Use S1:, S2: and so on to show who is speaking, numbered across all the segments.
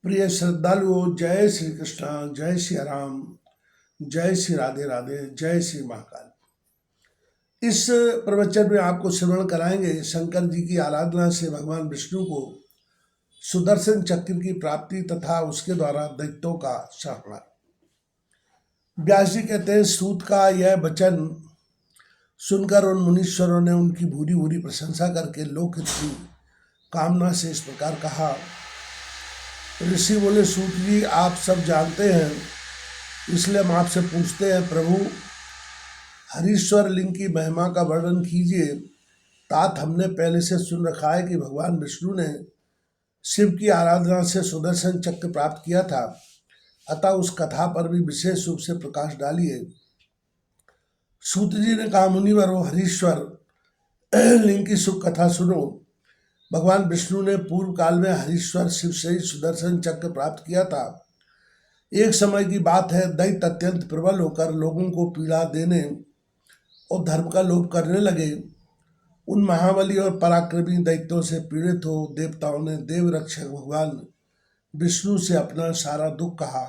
S1: प्रिय श्रद्धालुओं, जय श्री कृष्ण, जय श्री राम, जय श्री राधे राधे, जय श्री महाकाल। इस प्रवचन में आपको श्रवण कराएंगे शंकर जी की आराधना से भगवान विष्णु को सुदर्शन चक्र की प्राप्ति तथा उसके द्वारा दैत्यों का संहार। व्यास जी कहते हैं, सूत का यह वचन सुनकर उन मुनीश्वरों ने उनकी भूरी भूरी प्रशंसा करके लोकहित की कामना से इस प्रकार कहा। ऋषि बोले, सूत जी आप सब जानते हैं, इसलिए हम आपसे पूछते हैं, प्रभु हरीश्वर लिंग की महिमा का वर्णन कीजिए। तात हमने पहले से सुन रखा है कि भगवान विष्णु ने शिव की आराधना से सुदर्शन चक्र प्राप्त किया था, अतः उस कथा पर भी विशेष रूप से प्रकाश डालिए। सूत जी ने कहा, मुनिवर हो हरीश्वर लिंग की सुख कथा सुनो। भगवान विष्णु ने पूर्व काल में हरीश्वर शिव से ही सुदर्शन चक्र प्राप्त किया था। एक समय की बात है, दैत्य अत्यंत प्रबल होकर लोगों को पीड़ा देने और धर्म का लोभ करने लगे। उन महाबली और पराक्रमी दैत्यों से पीड़ित हो देवताओं ने देव रक्षक भगवान विष्णु से अपना सारा दुख कहा।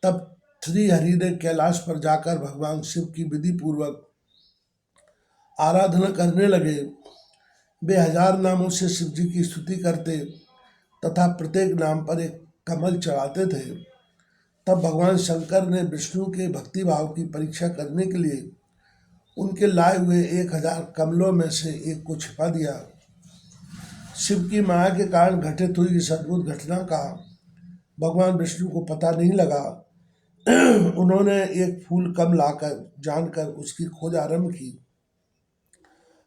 S1: तब श्री हरि ने कैलाश पर जाकर भगवान शिव की विधि पूर्वक आराधना करने लगे। वे 1000 नामों से शिव जी की स्तुति करते तथा प्रत्येक नाम पर एक कमल चढ़ाते थे। तब भगवान शंकर ने विष्णु के भक्ति भाव की परीक्षा करने के लिए उनके लाए हुए 1000 कमलों में से एक को छिपा दिया। शिव की माया के कारण घटित हुई इस अद्भुत घटना का भगवान विष्णु को पता नहीं लगा। उन्होंने एक फूल कम लाकर जानकर उसकी खोज आरंभ की।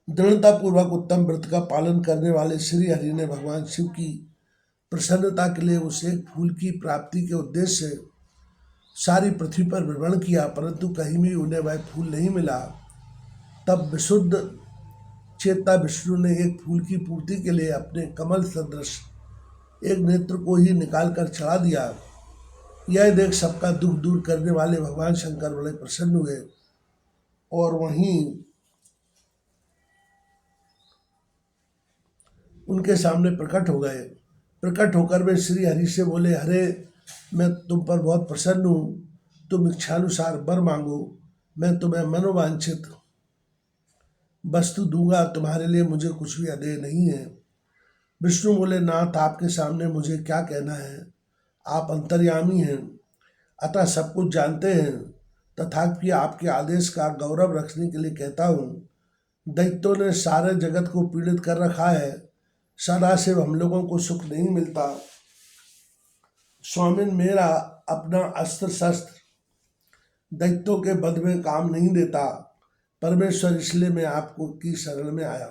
S1: दृढ़ता पूर्वक उत्तम व्रत का पालन करने वाले श्री हरि ने भगवान शिव की प्रसन्नता के लिए उस एक फूल की प्राप्ति के उद्देश्य से सारी पृथ्वी पर भ्रमण किया, परंतु कहीं भी उन्हें वह फूल नहीं मिला। तब विशुद्ध चेता विष्णु ने एक फूल की पूर्ति के लिए अपने कमल सदृश एक नेत्र को ही निकालकर चढ़ा दिया। यह देख सबका दुख दूर करने वाले भगवान शंकर बड़े प्रसन्न हुए और वहीं उनके सामने प्रकट हो गए। प्रकट होकर वे श्री हरि से बोले, हरे मैं तुम पर बहुत प्रसन्न हूँ, तुम इच्छानुसार वर मांगो, मैं तुम्हें मनोवांछित वस्तु दूंगा, तुम्हारे लिए मुझे कुछ भी अदेय नहीं है। विष्णु बोले, नाथ आपके सामने मुझे क्या कहना है, आप अंतर्यामी हैं, अतः सब कुछ जानते हैं, तथापि आपके आदेश का गौरव रखने के लिए कहता हूँ। दैत्यों ने सारे जगत को पीड़ित कर रखा है, सदा से हम लोगों को सुख नहीं मिलता। स्वामिन मेरा अपना अस्त्र शस्त्र दैत्यों के वध में काम नहीं देता। परमेश्वर इसलिए मैं आपको की शरण में आया।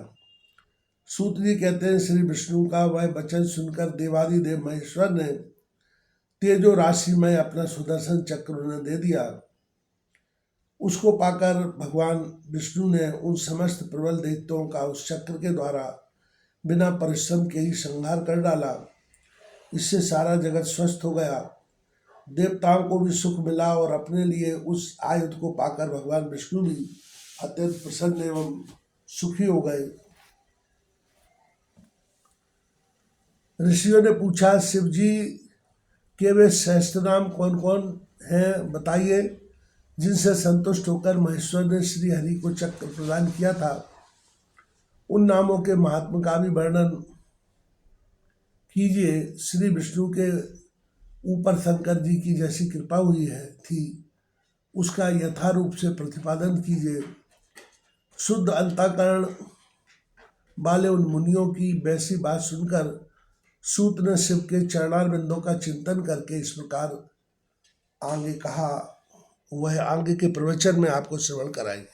S1: सूत जी कहते हैं, श्री विष्णु का वह वचन सुनकर देवादिदेव महेश्वर ने तेजो राशि में अपना सुदर्शन चक्र उन्हें दे दिया। उसको पाकर भगवान विष्णु ने उन समस्त प्रबल दैत्यों का उस चक्र के द्वारा बिना परिश्रम के ही संहार कर डाला। इससे सारा जगत स्वस्थ हो गया, देवताओं को भी सुख मिला और अपने लिए उस आयुध को पाकर भगवान विष्णु भी अत्यंत प्रसन्न एवं सुखी हो गए। ऋषियों ने पूछा, शिव जी के वे सहस्त्र नाम कौन कौन हैं, बताइए, जिनसे संतुष्ट होकर महेश्वर ने श्री हरि को चक्र प्रदान किया था। उन नामों के महात्मा का भी वर्णन कीजिए। श्री विष्णु के ऊपर शंकर जी की जैसी कृपा हुई थी, उसका यथारूप से प्रतिपादन कीजिए। शुद्ध अंतःकरण वाले उन मुनियों की वैसी बात सुनकर सूत ने शिव के चरणारविंदों का चिंतन करके इस प्रकार आगे कहा। वह आगे के प्रवचन में आपको श्रवण कराएंगे।